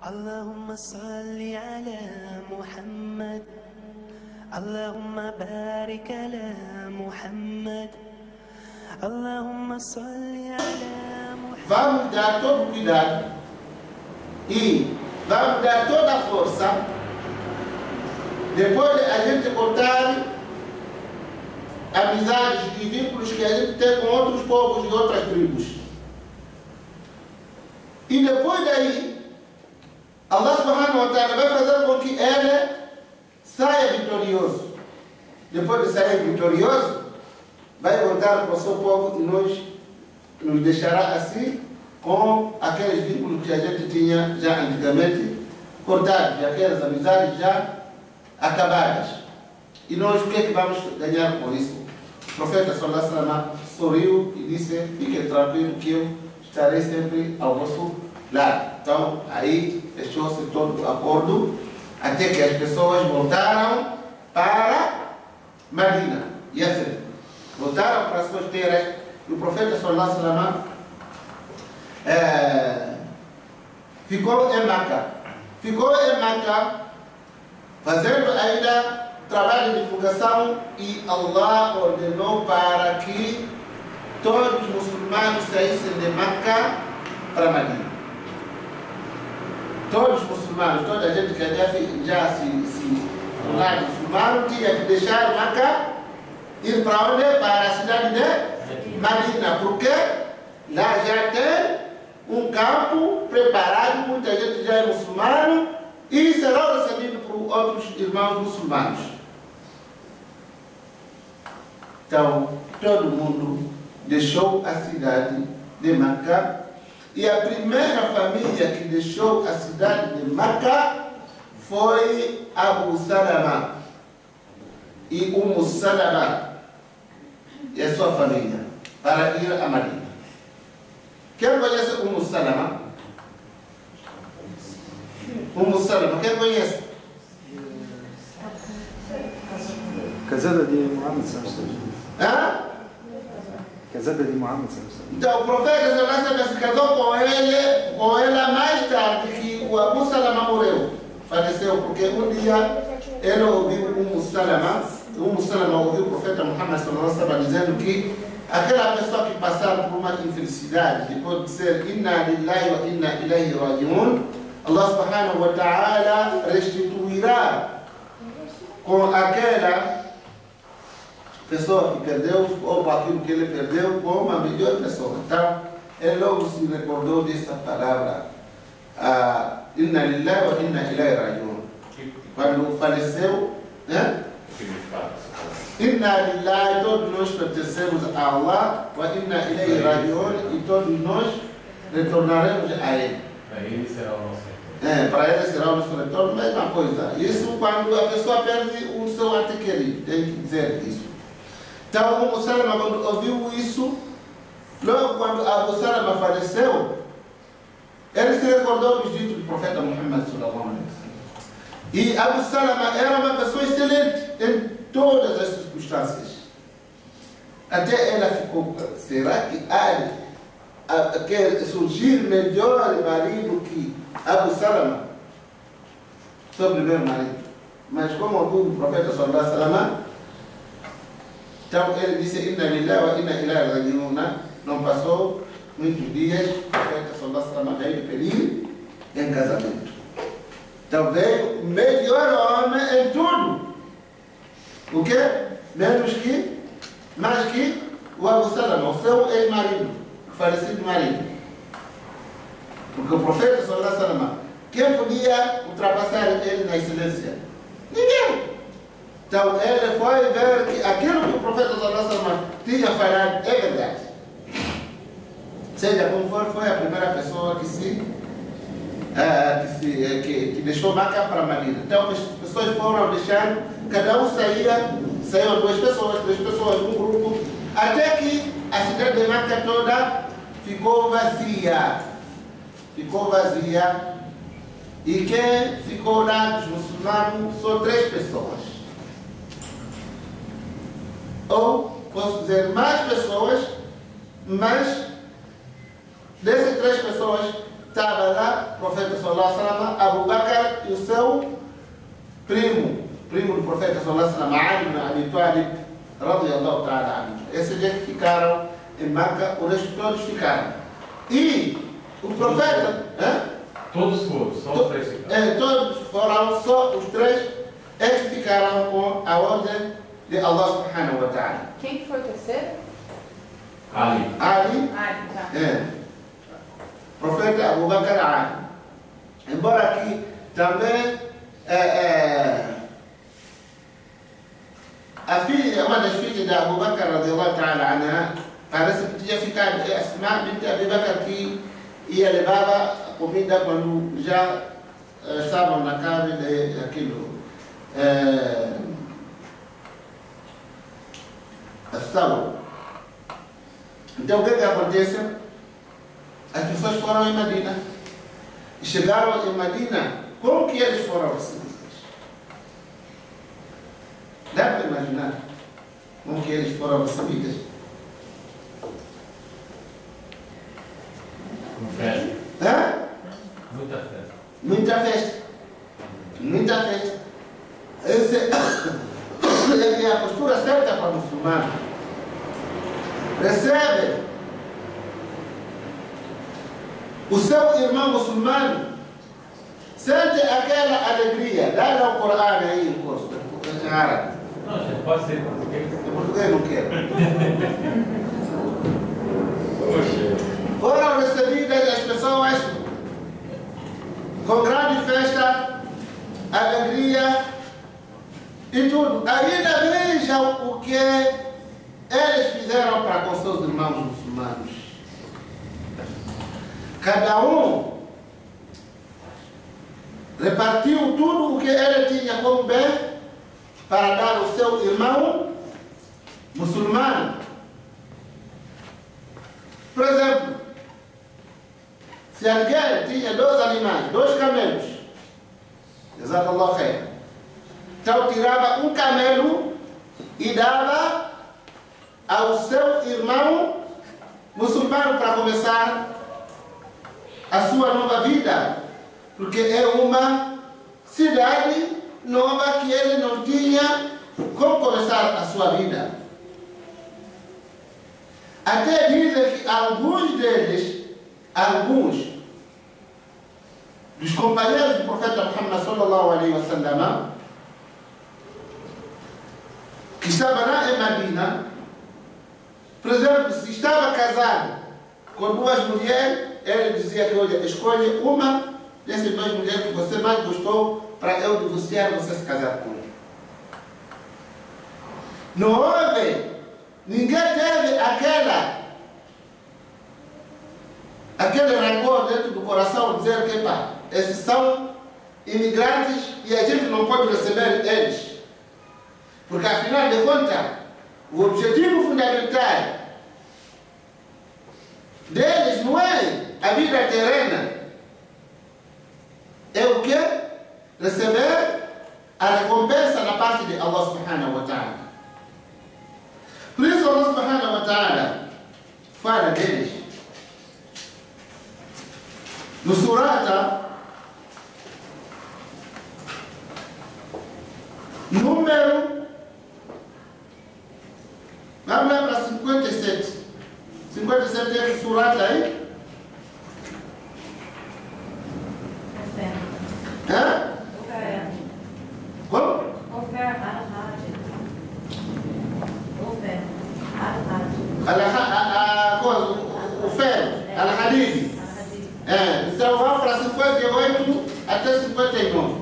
اللهم صل على محمد اللهم بارك على محمد اللهم صل على محمد. Vamos dar todo cuidado e vamos dar toda a força depois de a gente cortar amizades e vínculos que a gente tem com outros povos e outras tribos. E depois daí, Allah subhanahu wa ta'ala vai fazer com que ele saia vitorioso. Depois de sair vitorioso, vai voltar para o seu povo e nos deixará assim com aqueles vínculos que a gente tinha já antigamente cortados, e aquelas amizades já acabadas. E nós o que é que vamos ganhar com isso? O profeta sallallahu alaihi wasallam sorriu e disse: fiquem tranquilos que eu estarei sempre ao vosso lado. Então aí fechou-se todo o acordo até que as pessoas voltaram para Medina. E assim, voltaram para as suas terras. E o profeta sallallahu alaihi wasallam ficou em Meca. Ficou em Meca fazendo ainda trabalho de divulgação, e Allah ordenou para que todos os muçulmanos saíssem de Meca para Medina. Todos os muçulmanos, toda a gente que já se tornar muçulmano tinha que deixar Meca e ir para onde? Para a cidade de Medina, porque lá já tem um campo preparado, muita gente já é muçulmano e será recebido por outros irmãos muçulmanos. Então, todo mundo deixou a cidade de Meca, e a primeira família que deixou a cidade de Meca foi Abu Salama e Salama e a sua família para ir a Medina. Quem conhece Salama? Salama, quem conhece? Casada de Muhammad sallallahu. Hã? Casada de Muhammad sallallahu. Então o profeta sallallahu se casou com ela mais tarde que o Abu Salama morreu, faleceu, porque um dia ele ouviu Salama ouviu o profeta Muhammad sallallahu dizendo que aquela pessoa que passar por uma infelicidade, depois de dizer Inna lillahi wa inna ilayhi raji'un, Allah subhanahu wa ta'ala restituirá com aquela pessoa que perdeu, ou com aquilo que ele perdeu, com uma melhor pessoa. Então, ele logo se recordou dessa palavra, Inna lillahi wa inna ilayhi raji'un. Quando faleceu, né? Inna lillahi, todos nós pertencemos a Allah, wa inna ilayhi raji'un, e todos nós retornaremos a Ele. Para ele será o nosso para ele será o nosso retorno, mesma coisa. Isso quando a pessoa perde o seu ente querido, tem que dizer isso. Então, Salama, quando ouviu isso, logo quando Abu Salama faleceu, ele se recordou dos ditos do profeta Muhammad sallallahu alaihi wasallam. E Abu Salama era uma pessoa excelente em todas as circunstâncias. Até ela ficou, será que quer surgir melhor marido que Abu Salama? Seu primeiro marido. Mas como ouviu o profeta sallallahu alaihi wasallam, então ele disse Inna lillahi wa inna ilayhi raji'un. Não passou muitos dias, o profeta sallallahu alaihi wasallam veio pedir em casamento. Então veio melhor homem em tudo. O que? Mais que o Abu Salama, o seu ex-marido, o falecido marido. Porque o profeta sallallahu alaihi wasallam, quem podia ultrapassar ele na excelência? Ninguém. Então ele foi ver que aquilo que o profeta sallallahu alaihi wasallam tinha falado é verdade. Seja como for, foi a primeira pessoa que deixou Meca para Medina. Então as pessoas foram deixando, cada um saíam 2 pessoas, 3 pessoas, um grupo, até que a cidade de Meca toda ficou vazia. Ficou vazia. E quem ficou lá dos muçulmanos são 3 pessoas. Ou, posso dizer, mais pessoas, mas dessas 3 pessoas, estava lá, o profeta sallallahu alaihi wasallam, Abu Bakr e o seu primo do profeta sallallahu alaihi wasallam, Ali ibn Abi Talib, radiyallahu ta'ala anhu. Esses gente ficaram em Meca, o resto todos ficaram. E o profeta... Todos foram, só os três ficaram. Todos foram, só os três é que ficaram com a ordem de Allah subhanahu wa ta'ala. Quem que foi o terceiro? Ali. Ali, tá. Profeta Abu Bakr Ali. Embora aqui também a filha, uma das filhas de Abu Bakr radiyallahu ta'ala anha, parece que tinha ficado, Asma bint Abi Bakr, que ia levar a comida quando já estavam na casa daquilo. Então o que acontece? As pessoas foram em Medina e chegaram em Medina. Como que eles foram recebidos? Dá para imaginar como que eles foram recebidos? Festa. Muita festa. Muita festa. Muita festa. Essa é a postura certa para o muçulmano. Recebe o seu irmão muçulmano, sente aquela alegria. Dá o Corão aí em curso, em árabe. Não, gente, pode ser em português. Em português não quero. Poxa. Foram recebidas as pessoas com grande festa, alegria e tudo. Ainda vejam o que eles fizeram para com seus irmãos muçulmanos. Cada um repartiu tudo o que ele tinha como bem para dar ao seu irmão muçulmano. Por exemplo, se alguém tinha 2 animais, 2 camelos, Jazakallahu khair, então tirava um camelo e dava ao seu irmão muçulmano para começar a sua nova vida, porque é uma cidade nova que ele não tinha como começar a sua vida. Até dizem que alguns dos companheiros do profeta Muhammad sallallahu alaihi wasallam, que estavam lá em Medina, por exemplo, se estava casado com 2 mulheres, ele dizia que olha, escolhe uma dessas 2 mulheres que você mais gostou para eu divorciar e você se casar com ele. Não houve, ninguém teve aquele rancor dentro do coração, dizer que pá, esses são imigrantes e a gente não pode receber eles. Porque afinal de contas, o objetivo fundamental deles não é a vida terrena, é o que? Receber a recompensa da parte de Allah subhanahu wa ta'ala. Por isso Allah subhanahu wa ta'ala fala deles no surata número, vamos lá para 57. 57 é surata aí? Como? O ferro, al-hadid. Então vamos para 58 até 59.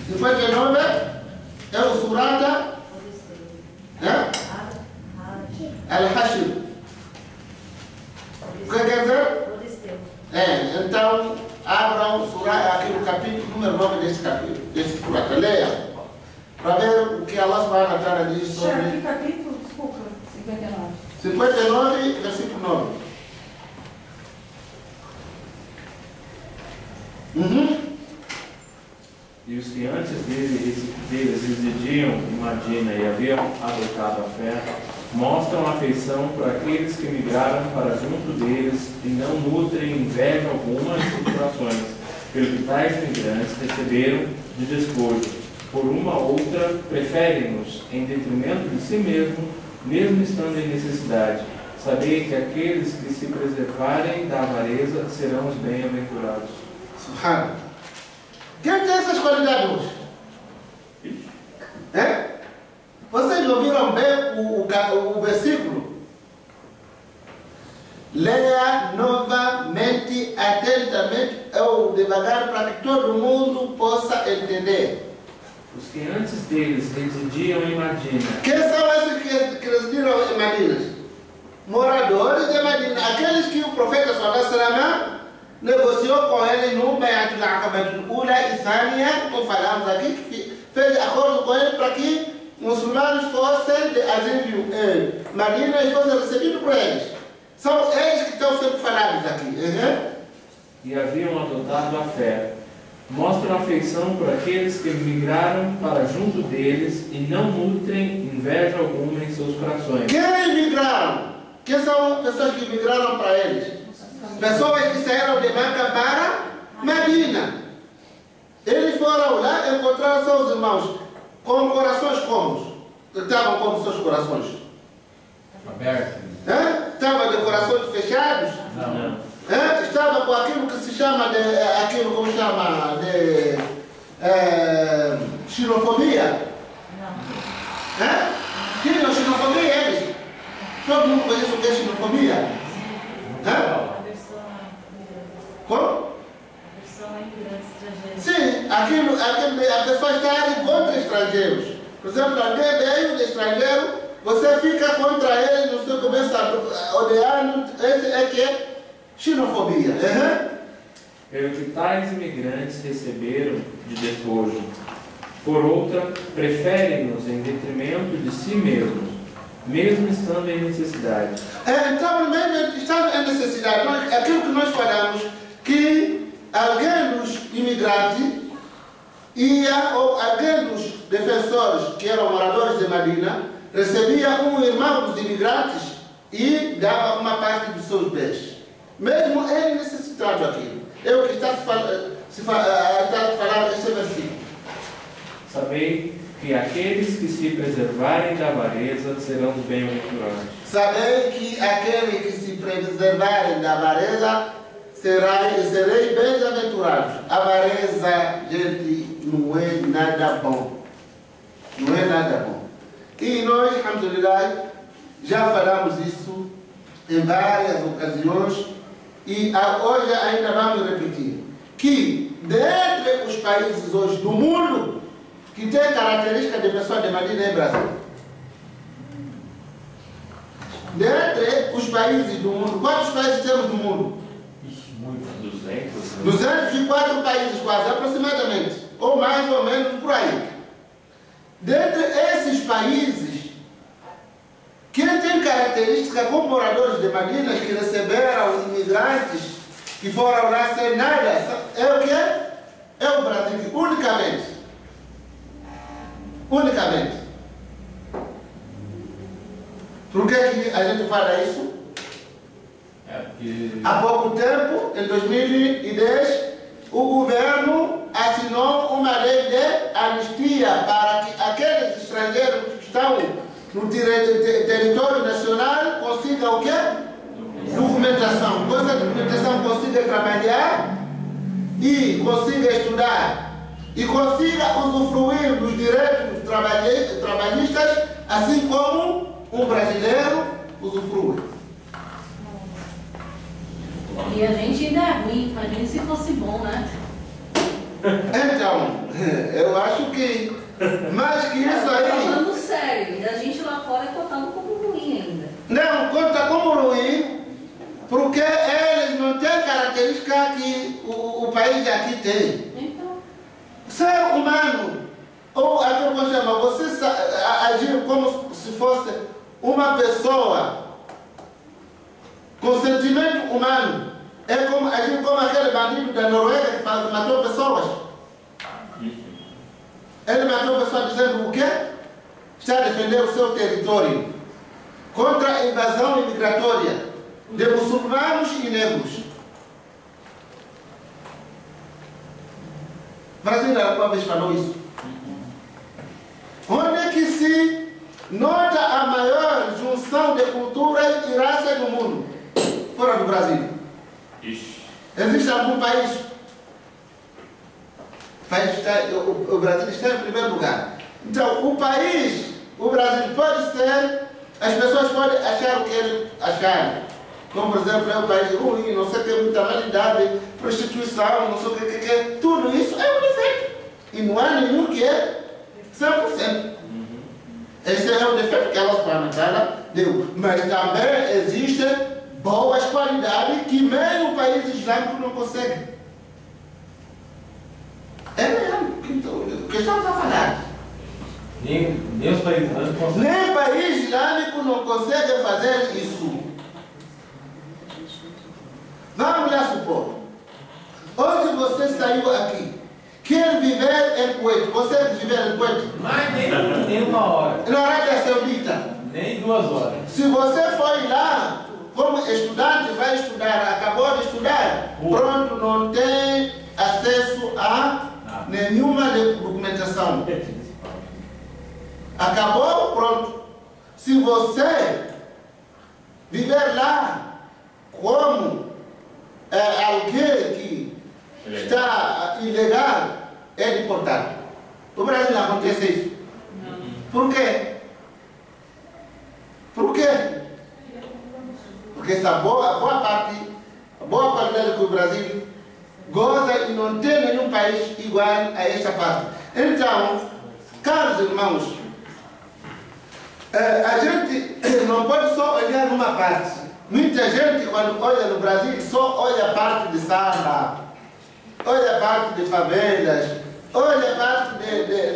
59 é o surata al-hashr. O que quer dizer? Então abram aqui o capítulo número 9 desse surata. Leia para ver o que Allah subhanahu wa ta'ala diz sobre... Que capítulo? Desculpa, 59. 59, versículo 9. E os que antes deles residiam em Madina e haviam adotado a fé, mostram afeição por aqueles que migraram para junto deles e não nutrem inveja alguma em seus corações, pelo que tais migrantes receberam de despojo. Por uma outra, preferem-nos em detrimento de si mesmo, mesmo estando em necessidade. Sabei que aqueles que se preservarem da avareza serão os bem-aventurados. Subhanallah. Quem tem essas qualidades hoje? É? Vocês ouviram bem o versículo? Leia novamente, atentamente, ou devagar, para que todo mundo possa entender. Os que antes deles residiam em Madina. Quem são esses que residiram em Madina? Moradores de Madina. Aqueles que o profeta sallallahu alaihi wasallam negociou com ele no Bayat al-Aqabatul Ula e Thaniya, como falamos aqui, que fez acordo com ele para que muçulmanos fossem de asilo em Madina e fossem recebidos por eles. São eles que estão sempre falados aqui. E haviam adotado a fé. Mostram afeição por aqueles que migraram para junto deles e não nutrem inveja alguma em seus corações. Quem migraram? Quem são pessoas que migraram para eles? Pessoas que saíram de Meca para Medina. Eles foram lá e encontraram seus irmãos com corações como? Estavam como seus corações? Aberto. Estavam de corações fechados? Não. Estava com aquilo que se chama de, aquilo como chama de xenofobia? Não. Tinham xenofobia eles? Todo mundo conhece o que é xenofobia? Como? Sim, aquilo a pessoa está contra estrangeiros. Por exemplo, alguém veio de estrangeiro, você fica contra ele, você começa a odiar, é que é xenofobia. Pelo que tais imigrantes receberam de despojo. Por outra, preferem-nos em detrimento de si mesmos, mesmo estando em necessidade. Então, mesmo estando em necessidade, aquilo que nós falamos, que alguém dos imigrantes ia, ou alguém dos defensores, que eram moradores de Madina, recebia um irmão dos imigrantes e dava uma parte dos seus bens. Mesmo ele necessitado daquilo. É o que está se falando esse versículo. Sabei que aqueles que se preservarem da avareza serão os bem-aventurados. Sabei que aqueles que se preservarem da avareza serei bem-aventurados. Avareza, gente, não é nada bom. Não é nada bom. E nós, alhamdulillah, já falamos isso em várias ocasiões e hoje ainda vamos repetir. Que dentre os países hoje do mundo que tem característica de pessoa de Madina é Brasil. Dentre os países do mundo, quantos países temos no mundo? 204 países quase, aproximadamente. Ou mais ou menos por aí. Dentre esses países, quem tem característica como moradores de Madina que receberam imigrantes que foram lá sem nada, é o quê? É o Brasil, unicamente. Unicamente. Por que a gente fala isso? Há pouco tempo, em 2010, o governo assinou uma lei de anistia para que aqueles estrangeiros que estão no território nacional consigam o quê? Documentação. Com essa documentação consiga trabalhar e consiga estudar e consiga usufruir dos direitos trabalhistas, assim como um brasileiro usufrui. E a gente ainda é ruim, imagina se fosse bom, né? Então, eu acho que mais que isso aí... Falando sério, e a gente lá fora é contando como ruim ainda. Não, conta como ruim, porque eles não têm característica que o país aqui tem. Então... Ser humano, ou aquilo que eu chamo, você agir como se fosse uma pessoa com sentimento humano, é como agir como aquele bandido da Noruega que matou pessoas. Ele matou pessoas dizendo o quê? Está a defender o seu território. contra a invasão imigratória de muçulmanos e negros. O Brasil alguma vez falou isso? Onde é que se nota a maior junção de culturas e raças no mundo? Fora do Brasil. Existe algum país? O Brasil está em primeiro lugar. Então, o país, o Brasil pode ser, as pessoas podem achar o que eles acharem. Como, por exemplo, é um país ruim, não sei o que, muita malidade, prostituição, não sei o que. Tudo isso é um defeito. E não há nenhum que é 100%. Esse é o defeito que Allah subhanahu wa ta'ala deu. Mas também existem boas qualidades que mesmo o país islâmico não consegue. É mesmo o que estamos a falar. Nem os países islâmicos conseguem. Nem o país islâmico não consegue fazer isso. Vamos lá supor. Hoje você saiu aqui. Quer viver em Kuwait? Você quer viver em Kuwait? Mas nem uma hora. Na Arábia Saudita? Nem 2 horas. Se você foi lá como estudante, vai estudar, acabou de estudar, pronto, não tem acesso a nenhuma documentação. Acabou, pronto. Se você viver lá como alguém que está ilegal, é deportado. No Brasil não acontece isso. Por quê? Por quê? Porque essa boa parte, a boa qualidade que o Brasil goza e não tem nenhum país igual a esta parte. Então, caros irmãos, a gente não pode só olhar uma parte. Muita gente, quando olha no Brasil, só olha a parte de Sara, olha a parte de favelas, olha a parte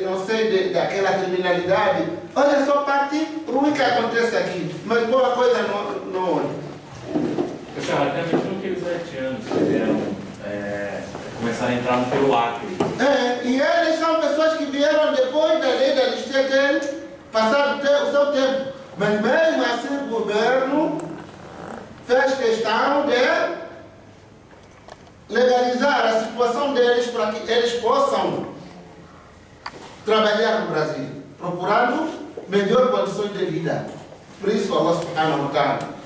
não sei, daquela criminalidade, olha só a parte ruim que acontece aqui, mas boa coisa não olha. Pessoal, até mesmo aqueles haitianos que vieram começaram a entrar pelo Acre. E eles são pessoas que vieram depois da lei da anistia ter passado o seu tempo. Mas mesmo assim o governo fez questão de legalizar a situação deles para que eles possam trabalhar no Brasil, procurando melhor condições de vida. Por isso Allah subhanahu wa ta'ala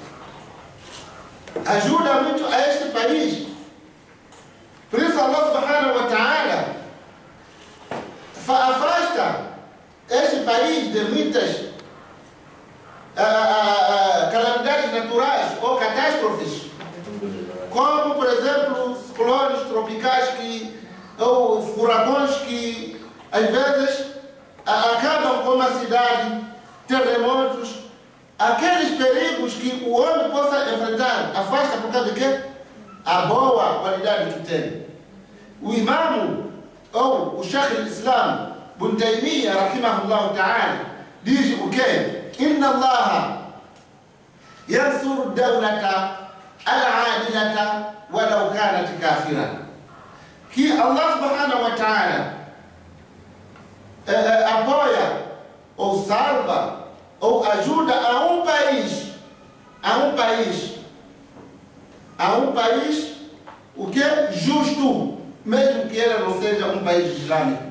ajuda muito a este país. Por isso Allah subhanahu wa ta'ala afasta este país de muitas calamidades naturais ou catástrofes, como por exemplo ciclones tropicais ou furacões que às vezes acabam com uma cidade, terremotos, aqueles perigos que o homem possa enfrentar, afasta por causa de quê? A boa qualidade que tem. O imamo, ou o Sheikh al-Islam, Ibn Taymiyyah, rahimahullah ta'ala, diz o quê? Inna Allah yansuru dawlata al-adilata walau kanat kafira. Que Allah subhanahu wa ta'ala apoia ou salva ou ajuda a um país o que é justo, mesmo que ele não seja um país islâmico.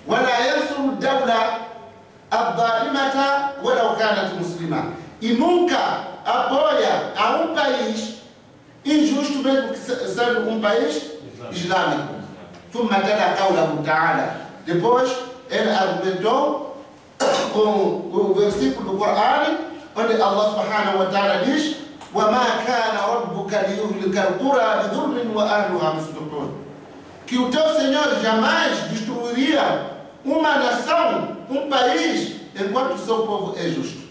ولا ينصر الدولة الظالمة ولو كانت مسلمة. E nunca apoia a um país injusto, mesmo que seja um país islâmico. ثم تلا قوله تعالى. Depois ele argumentou com o versículo do Corão, onde Allah subhanahu wa ta'ala diz: وَمَا كَانَ رَبُّكَ لِيُهْلِكَ الْقُرَى بِظُلْمٍ وَأَهْلُهَا مُصْلِحُونَ. Que o teu Senhor jamais destruiria uma nação, um país, enquanto o seu povo é justo.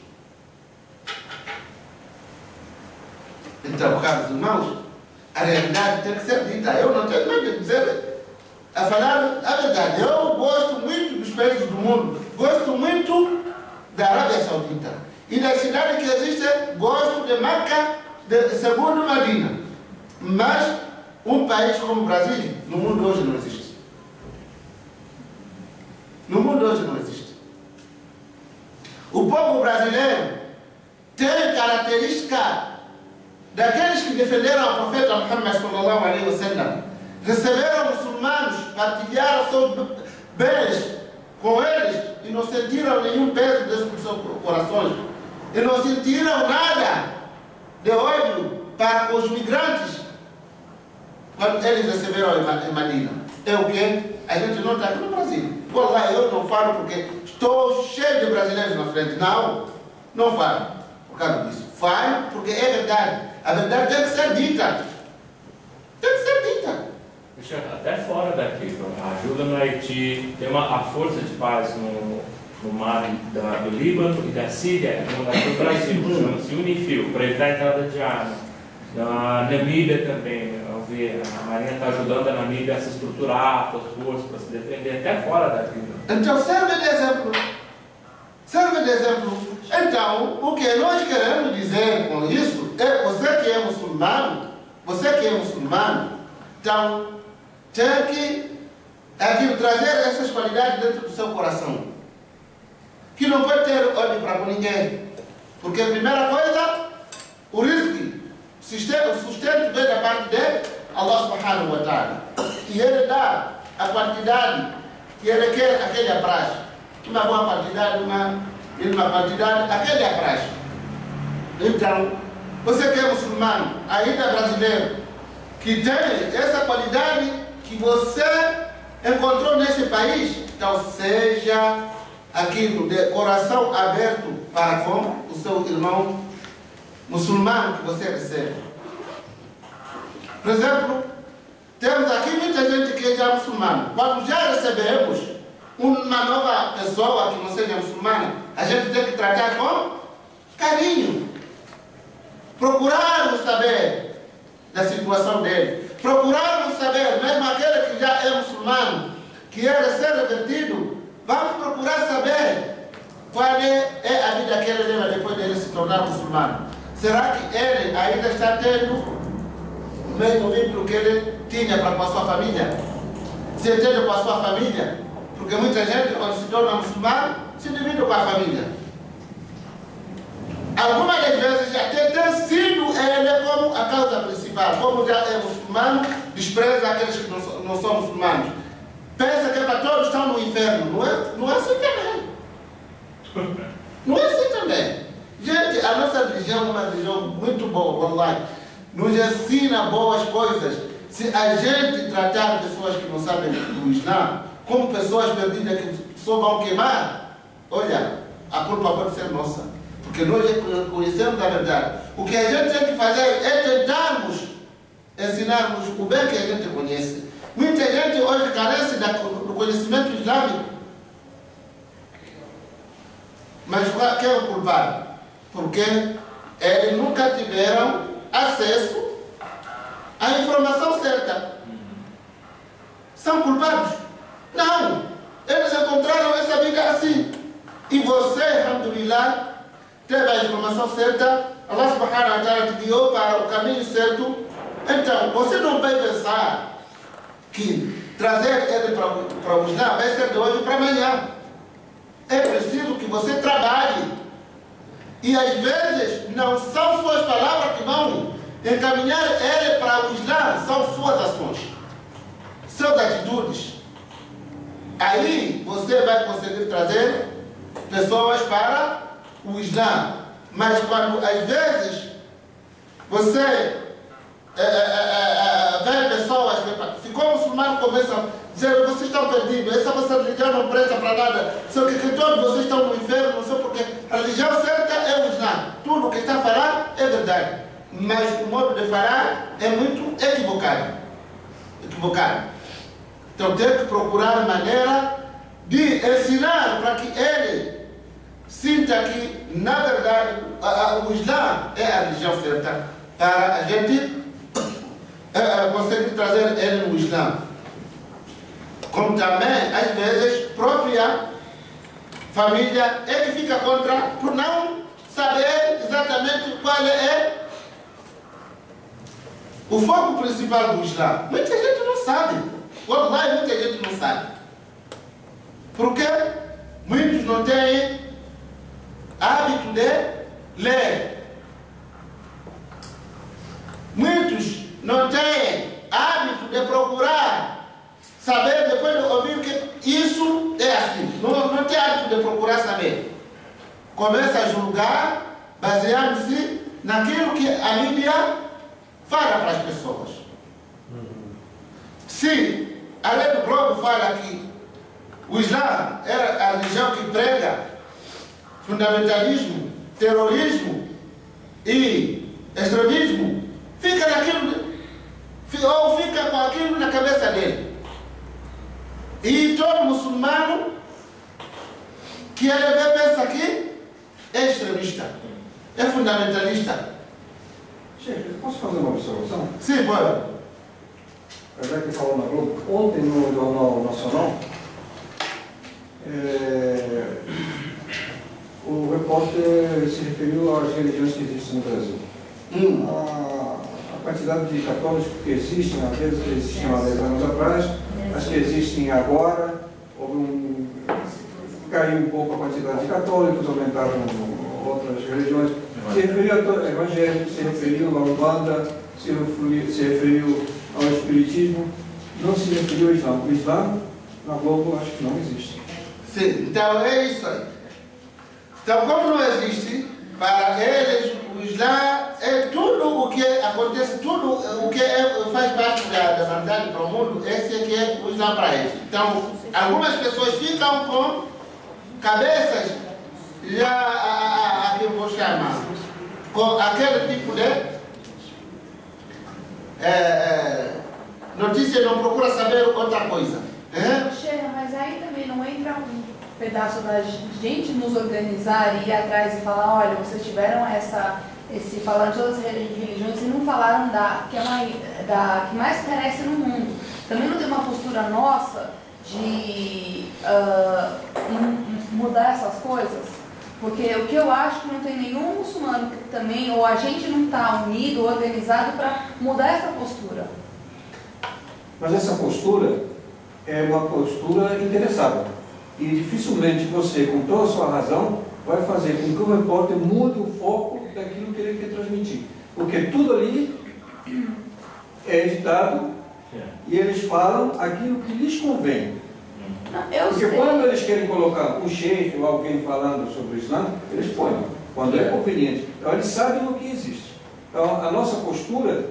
Então, caros irmãos, a realidade tem que ser dita. Eu não tenho mais de dizer, a falar a verdade. Eu gosto muito dos países do mundo, gosto muito da Arábia Saudita. E da cidade que existe, gosto de Meca, segundo Medina. Mas um país como o Brasil, no mundo hoje não existe. No mundo hoje não existe. O povo brasileiro tem característica daqueles que defenderam o profeta Muhammad sallallahu alaihi wasallam, receberam muçulmanos, partilharam seus bens com eles e não sentiram nenhum peso dentro dos seus corações e não sentiram nada de ódio para os migrantes quando eles receberam em Madina. É o que? A gente não está aqui no Brasil. Wallah, eu não falo porque estou cheio de brasileiros na frente. Não falo por causa disso. Falo porque é verdade. A verdade tem que ser dita. Tem que ser dita. Até fora daqui, a ajuda no Haiti, tem a força de paz no mar do Líbano e da Síria, no do Brasil, chama-se Unifil, para evitar a entrada de armas. Na Namíbia também, a Marinha está ajudando a Namíbia a se estruturar, as forças para se defender, até fora daqui. Então serve de exemplo. Serve de exemplo. Então, o que nós queremos dizer com isso é você que é muçulmano, então tem que trazer essas qualidades dentro do seu coração. Que não pode ter ódio para ninguém. Porque a primeira coisa, o risco, o sustento vem da parte dele, Allah subhanahu wa ta'ala. E ele dá a quantidade que ele quer, aquele apraz. Uma boa quantidade, uma quantidade, aquele apraz. Então, você que é muçulmano, ainda brasileiro, que tem essa qualidade que você encontrou nesse país, então seja aquilo de coração aberto para com o seu irmão muçulmano que você recebe. Por exemplo, temos aqui muita gente que é já muçulmana. Quando já recebemos uma nova pessoa que não seja muçulmana, a gente tem que tratar com carinho. Procurarmos saber da situação dele. Procurarmos saber, mesmo aquele que já é muçulmano, que é ser revertido, vamos procurar saber qual é a vida que ele leva depois dele se tornar muçulmano. Será que ele ainda está tendo o mesmo vínculo que ele tinha para com a sua família? Se entende com a sua família? Porque muita gente, quando se torna muçulmano, se divide com a família. Algumas das vezes já tem sido ele como a causa principal. Como já é muçulmano, despreza aqueles que não são muçulmanos. Pensa que para todos estão no inferno. Não é assim também. Não é assim também. Gente, a nossa religião é uma religião muito boa, wallahi. Nos ensina boas coisas. Se a gente tratar pessoas que não sabem do Islã como pessoas perdidas que só vão queimar, olha, a culpa pode ser nossa. Porque nós conhecemos a verdade. O que a gente tem que fazer é tentarmos ensinarmos o bem que a gente conhece. Muita gente hoje carece do conhecimento islâmico. Mas quem é o culpado? Porque eles nunca tiveram acesso à informação certa. São culpados? Não. Eles encontraram essa vida assim. E você, alhamdulillah, teve a informação certa, Allah subhanahu wa ta'ala te guiou para o caminho certo. Então, você não vai pensar que trazer ele para o Islã vai ser de hoje para amanhã. É preciso que você trabalhe. E às vezes não são suas palavras que vão encaminhar ele para o Islã, são suas ações, suas atitudes. Aí você vai conseguir trazer pessoas para o Islã. Mas quando às vezes você vê pessoas que ficou muçulmano, começam a dizer: vocês estão perdidos, essa vossa religião não presta para nada, só que todos vocês estão no inferno, não sei porque a religião certa é o Islã. Tudo o que está a falar é verdade, mas o modo de falar é muito equivocado. Então tem que procurar maneira de ensinar para que ele sinta que, na verdade, o Islã é a religião certa, para a gente conseguir trazer ele no Islã. Como também, às vezes, própria família é que fica contra, por não saber exatamente qual é o foco principal do Islã. Muita gente não sabe. Wallahi, muita gente não sabe. Porque muitos não têm hábito de ler. Muitos não têm hábito de procurar saber, depois de ouvir que isso é assim. Não tem hábito de procurar saber. Começa a julgar baseando-se naquilo que a mídia fala para as pessoas. Se a lei do Globo fala que o Islã é a religião que prega fundamentalismo, terrorismo e extremismo, fica naquilo, ou fica com aquilo na cabeça dele. E todo muçulmano que ele vê pensa que é extremista, é fundamentalista. Chefe, posso fazer uma observação? Sim, pode. Já que falou na Globo, ontem no Jornal Nacional, o repórter se referiu às religiões que existem no Brasil. A quantidade de católicos que existem, aqueles que existiam há 10 anos atrás, as que existem agora, caiu um pouco a quantidade de católicos, aumentaram outras religiões. Se referiu a evangélicos, se referiu à Umbanda, se referiu ao Espiritismo, não se referiu ao Islã. O Islã, na Globo, acho que não existe. Sim, então é isso aí. Então, como não existe, para eles, o Islã é tudo o que acontece, tudo o que faz parte da verdade para o mundo, esse é que é o Islã para eles. Então, algumas pessoas ficam com cabeças já, aqui eu vou chamar, com aquele tipo de notícia, não procura saber outra coisa. Sheila, mas aí também não entra um pedaço da gente nos organizar e ir atrás e falar, olha, vocês tiveram falaram de todas as religiões e não falaram da que mais carece no mundo. Também não tem uma postura nossa de mudar essas coisas? Porque o que eu acho que não tem nenhum muçulmano que também, ou a gente não está unido, organizado para mudar essa postura. Mas essa postura é uma postura interessada. E dificilmente você, com toda a sua razão, vai fazer com que o repórter mude o foco daquilo que ele quer transmitir. Porque tudo ali é editado e eles falam aquilo que lhes convém. Porque quando eles querem colocar um sheikh ou alguém falando sobre o Islã, eles põem, quando é conveniente. Então eles sabem o que existe. Então a nossa postura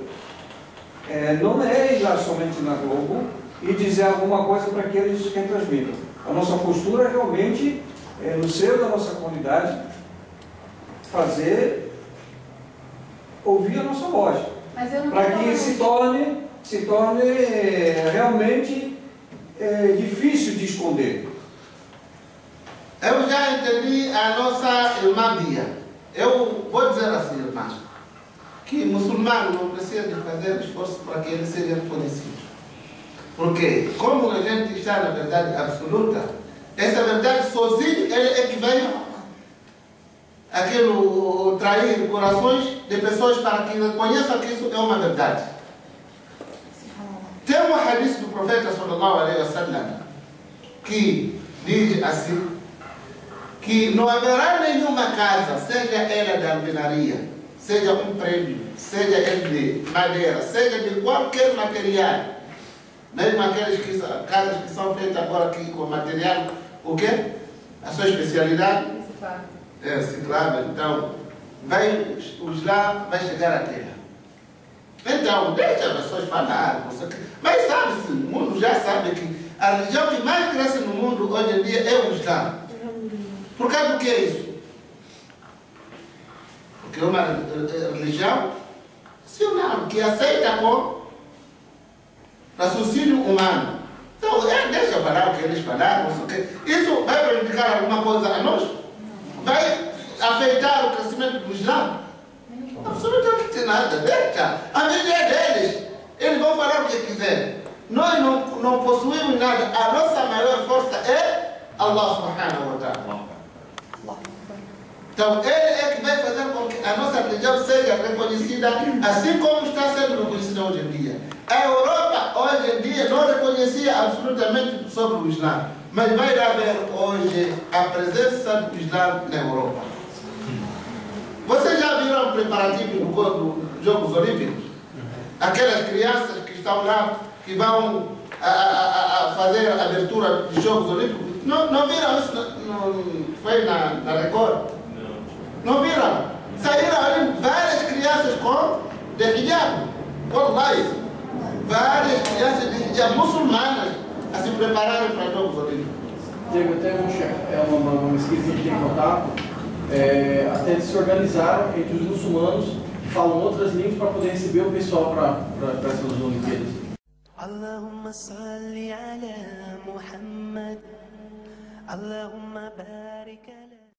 não é ir lá somente na Globo e dizer alguma coisa para que eles transmitam. A nossa postura é realmente, no seio da nossa comunidade, fazer ouvir a nossa voz. Para que se torne realmente difícil de esconder. Eu já entendi a nossa irmã Bia. Eu vou dizer assim, irmãs, que muçulmano não precisa de fazer esforço para que ele seja reconhecido. Porque, como a gente está na verdade absoluta, essa verdade sozinho ele é que vai trair corações de pessoas para que reconheçam que isso é uma verdade. Tem um hadith do profeta sallallahu alaihi wasallam que diz assim, que não haverá nenhuma casa, seja ela de alvenaria, seja um prédio, seja ele de madeira, seja de qualquer material, mesmo aquelas casas que são feitas agora aqui com material, o quê? A sua especialidade é reciclável. Então, o Islã vai chegar à terra. Então, deixa as pessoas falar, mas sabe-se, o mundo já sabe que a religião que mais cresce no mundo hoje em dia é o Islã. Por causa do que é isso? Porque é uma religião racional, que aceita com raciocínio humano. Então, deixa falar o que eles falaram. Isso vai prejudicar alguma coisa a nós? Vai afetar o crescimento do Islã? Absolutamente nada. Deixa. A mídia é deles. Eles vão falar o que quiserem. Nós não possuímos nada. A nossa maior força é Allah subhanahu wa ta'ala. Então, ele é que vai fazer com que a nossa religião seja reconhecida assim como está sendo reconhecida hoje em dia. A Europa, hoje em dia, não reconhecia absolutamente sobre o Islã. Mas vai haver hoje a presença do Islã na Europa. Vocês já viram o preparativo dos Jogos Olímpicos? Aquelas crianças que estão lá, que vão a fazer a abertura dos Jogos Olímpicos? Não viram isso? Foi na Record? Não viram? Saíram ali várias crianças de hijab. Wallahi. Várias crianças de hijab muçulmanas a se prepararem para os Jogos Olímpicos. Teve até uma pesquisa que a gente tem contato, até eles se organizaram entre os muçulmanos que falam outras línguas para poder receber o pessoal para essas Olimpíadas. Allahumma salli ala Muhammad, Allahumma barik ala